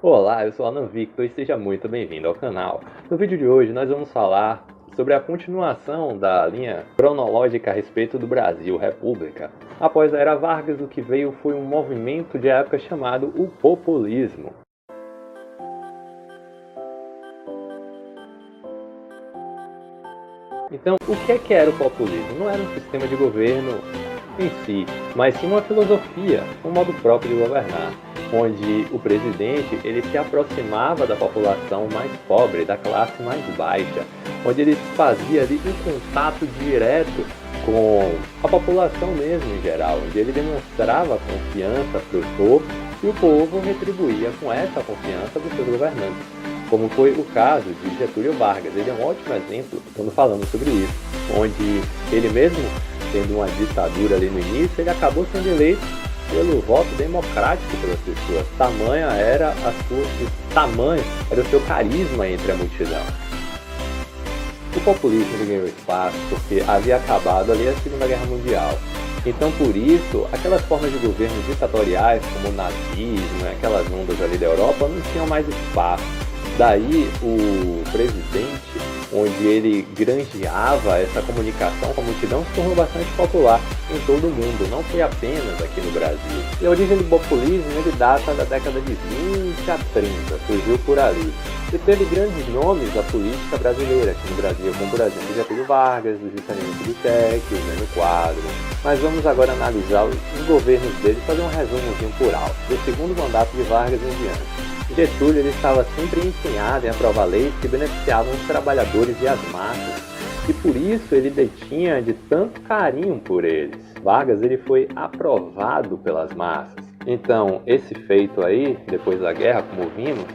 Olá, eu sou Alan Victor e seja muito bem-vindo ao canal. No vídeo de hoje nós vamos falar sobre a continuação da linha cronológica a respeito do Brasil República. Após a Era Vargas, o que veio foi um movimento de época chamado o populismo. Então, o que era o populismo? Não era um sistema de governo em si, mas sim uma filosofia, um modo próprio de governar, onde o presidente ele se aproximava da população mais pobre, da classe mais baixa, onde ele fazia ali um contato direto com a população mesmo em geral, onde ele demonstrava confiança para o povo e o povo retribuía com essa confiança dos seus governantes, como foi o caso de Getúlio Vargas. Ele é um ótimo exemplo quando falamos sobre isso, onde ele mesmo, tendo uma ditadura ali no início, ele acabou sendo eleito pelo voto democrático pelas pessoas. Tamanho era o seu carisma entre a multidão. O populismo ganhou espaço porque havia acabado ali a Segunda Guerra Mundial. Então, por isso, aquelas formas de governo ditatoriais, como o nazismo, aquelas ondas ali da Europa, não tinham mais espaço. Daí, o presidente, onde ele granjeava essa comunicação com a multidão, se tornou bastante popular em todo o mundo, não foi apenas aqui no Brasil. E a origem do populismo ele data da década de 20 a 30, surgiu por ali. E teve grandes nomes da política brasileira aqui no Brasil, como por exemplo Getúlio Vargas, o Juscelino Kubitschek, o Jânio Quadros. Mas vamos agora analisar os governos dele e fazer um resumozinho por alto, do segundo mandato de Vargas em diante. Getúlio ele estava sempre empenhado em aprovar leis que beneficiavam os trabalhadores e as massas, e por isso ele detinha de tanto carinho por eles. Vargas ele foi aprovado pelas massas. Então, esse feito aí, depois da guerra, como vimos,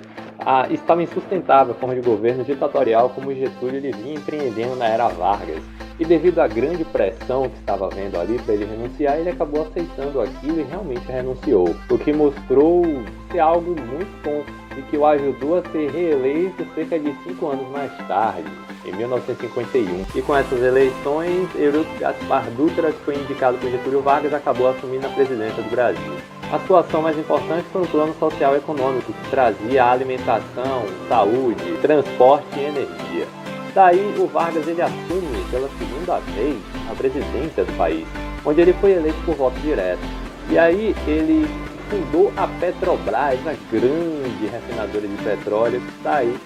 estava insustentável a forma de governo ditatorial como Getúlio ele vinha empreendendo na era Vargas. E devido à grande pressão que estava havendo ali para ele renunciar, ele acabou aceitando aquilo e realmente renunciou, o que mostrou ser algo muito bom e que o ajudou a ser reeleito cerca de 5 anos mais tarde, em 1951. E com essas eleições, Eurico Gaspar Dutra, que foi indicado por Getúlio Vargas, acabou assumindo a presidência do Brasil. A situação mais importante foi o plano social e econômico, que trazia alimentação, saúde, transporte e energia. Daí o Vargas ele assume pela segunda vez a presidência do país, onde ele foi eleito por voto direto. E aí ele fundou a Petrobras, a grande refinadora de petróleo que está aí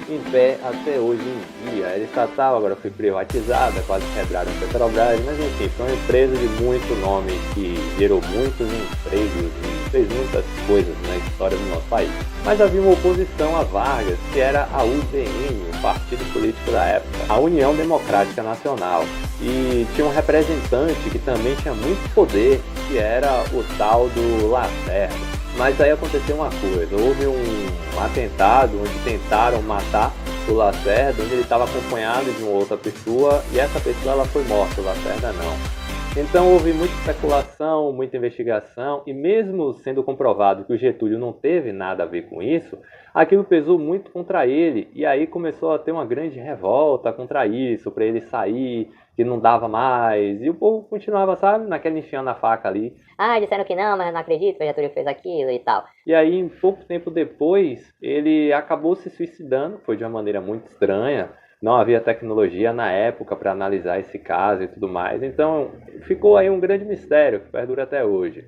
em pé até hoje em dia. Era estatal, agora foi privatizada, quase quebraram a Petrobras, mas enfim, foi uma empresa de muito nome que gerou muitos empregos e fez muitas coisas na história do nosso país. Mas havia uma oposição a Vargas, que era a UDN, o partido político da época, a União Democrática Nacional. E tinha um representante que também tinha muito poder, que era o tal do Lacerda. Mas aí aconteceu uma coisa, houve um atentado onde tentaram matar o Lacerda, onde ele estava acompanhado de uma outra pessoa, e essa pessoa ela foi morta, o Lacerda não. Então houve muita especulação, muita investigação, e mesmo sendo comprovado que o Getúlio não teve nada a ver com isso, aquilo pesou muito contra ele, e aí começou a ter uma grande revolta contra isso, para ele sair, que não dava mais, e o povo continuava, sabe, naquela enfiando a faca ali. Ah, disseram que não, mas eu não acredito que o Getúlio fez aquilo e tal. E aí, pouco tempo depois, ele acabou se suicidando, foi de uma maneira muito estranha, não havia tecnologia na época para analisar esse caso e tudo mais, então ficou aí um grande mistério que perdura até hoje.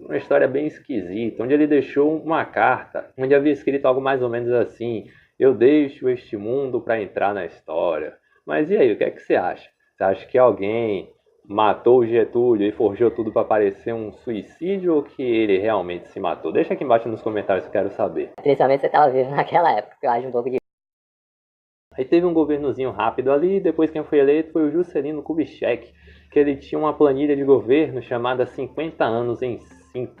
Uma história bem esquisita, onde ele deixou uma carta, onde havia escrito algo mais ou menos assim: eu deixo este mundo para entrar na história. Mas e aí, o que é que você acha? Você acha que alguém matou o Getúlio e forjou tudo para parecer um suicídio ou que ele realmente se matou? Deixa aqui embaixo nos comentários que eu quero saber. Principalmente você estava vivo naquela época, que eu acho um pouco de... Aí teve um governozinho rápido ali, depois quem foi eleito foi o Juscelino Kubitschek, que ele tinha uma planilha de governo chamada 50 anos em 5,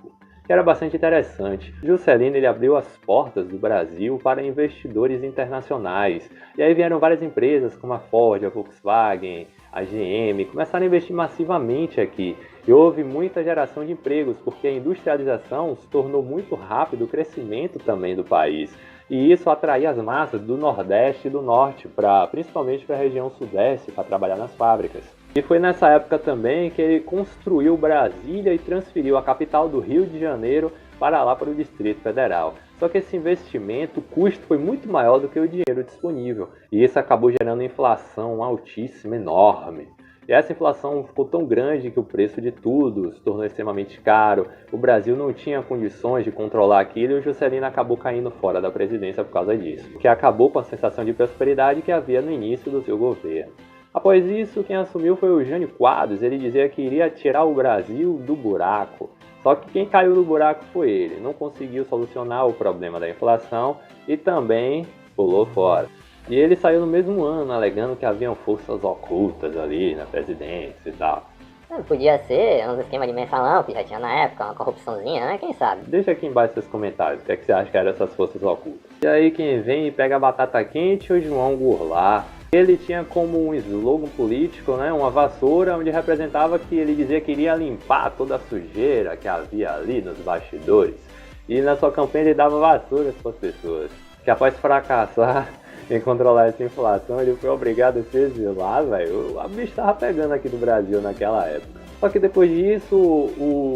que era bastante interessante. Juscelino ele abriu as portas do Brasil para investidores internacionais, e aí vieram várias empresas como a Ford, a Volkswagen, a GM, começaram a investir massivamente aqui. E houve muita geração de empregos, porque a industrialização se tornou muito rápido, o crescimento também do país. E isso atraía as massas do Nordeste e do Norte, principalmente para a região Sudeste, para trabalhar nas fábricas. E foi nessa época também que ele construiu Brasília e transferiu a capital do Rio de Janeiro para lá, para o Distrito Federal. Só que esse investimento, o custo foi muito maior do que o dinheiro disponível. E isso acabou gerando inflação altíssima, enorme. E essa inflação ficou tão grande que o preço de tudo se tornou extremamente caro. O Brasil não tinha condições de controlar aquilo e o Juscelino acabou caindo fora da presidência por causa disso. Que acabou com a sensação de prosperidade que havia no início do seu governo. Após isso, quem assumiu foi o Jânio Quadros. Ele dizia que iria tirar o Brasil do buraco. Só que quem caiu no buraco foi ele. Não conseguiu solucionar o problema da inflação e também pulou fora. E ele saiu no mesmo ano, alegando que haviam forças ocultas ali na presidência e tal. Podia ser uns esquemas de mensalão que já tinha na época, uma corrupçãozinha, né? Quem sabe? Deixa aqui embaixo seus comentários, o que é que você acha que eram essas forças ocultas. E aí quem vem e pega a batata quente é o João Goulart. Ele tinha como um slogan político, né, uma vassoura, onde representava que ele dizia que iria limpar toda a sujeira que havia ali nos bastidores. E na sua campanha ele dava vassouras para as pessoas. Que após fracassar em controlar essa inflação, ele foi obrigado a se exilar, velho. O bicho tava pegando aqui no Brasil naquela época. Só que depois disso,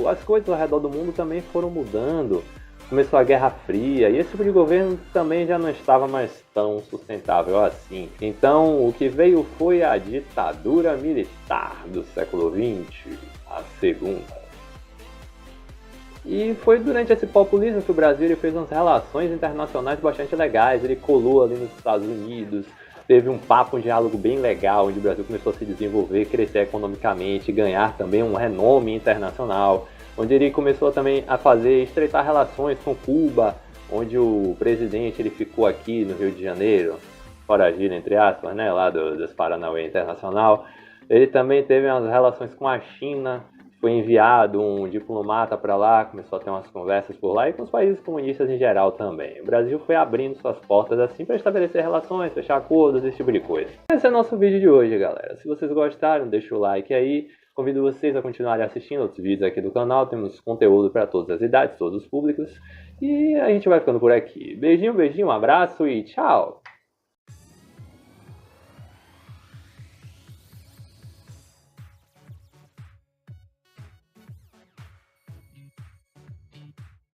as coisas ao redor do mundo também foram mudando. Começou a Guerra Fria e esse tipo de governo também já não estava mais tão sustentável assim. Então o que veio foi a ditadura militar do século XX, a segunda. E foi durante esse populismo que o Brasil ele fez umas relações internacionais bastante legais. Ele colou ali nos Estados Unidos, teve um papo, um diálogo bem legal, onde o Brasil começou a se desenvolver, crescer economicamente, ganhar também um renome internacional. Onde ele começou também a estreitar relações com Cuba, onde o presidente ele ficou aqui no Rio de Janeiro, foragido entre aspas, né, lá dos Paranauê Internacional. Ele também teve umas relações com a China, foi enviado um diplomata para lá, começou a ter umas conversas por lá e com os países comunistas em geral também. O Brasil foi abrindo suas portas assim para estabelecer relações, fechar acordos, esse tipo de coisa. Esse é o nosso vídeo de hoje, galera. Se vocês gostaram, deixa o like aí. Convido vocês a continuarem assistindo outros vídeos aqui do canal. Temos conteúdo para todas as idades, todos os públicos. E a gente vai ficando por aqui. Beijinho, beijinho, um abraço e tchau!